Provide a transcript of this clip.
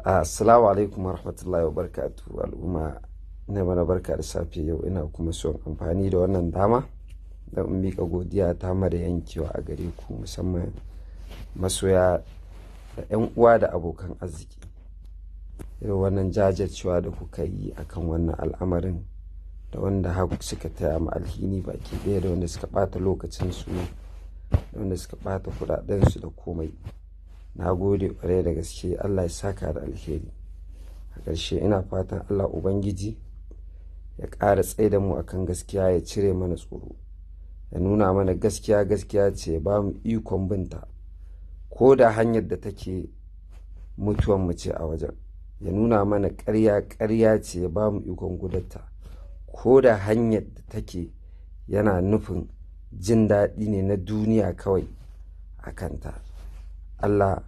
Assalamu alaikum warahmatullahi wabarakatuh al'umma, ina mana barka da safe. Yau ina kuma son amfani da wannan dama don in miƙa godiya ta mara yankewa a gare ku, musamman masoya da 'yan uwa da abokan arziki. Irin wannan jajircewa da kuka yi akan wannan al'amarin, da wanda haku suka taya mu alhini baki ɗaya, da wanda suka ɓata lokacinsu, da wanda suka ɓata kuɗaɗensu da komai. Na gode ƙwarai da gaske, Allah ya saka da alheri. A ƙarshe ina fatan Allah Ubangiji ya ƙara tsaye da mu akan gaskiya, ya cire mana tsoro, ya nuna mana gaskiya gaskiya ce, ya ba mu ikon binta ko da hanyar da take mutuwan mu ce a wajen. Ya nuna mana ƙarya ƙarya ce, ya ba mu ikon gudatta ko da hanyar da take yana nufin jin daɗi ne na duniya kawai a kanta. Allah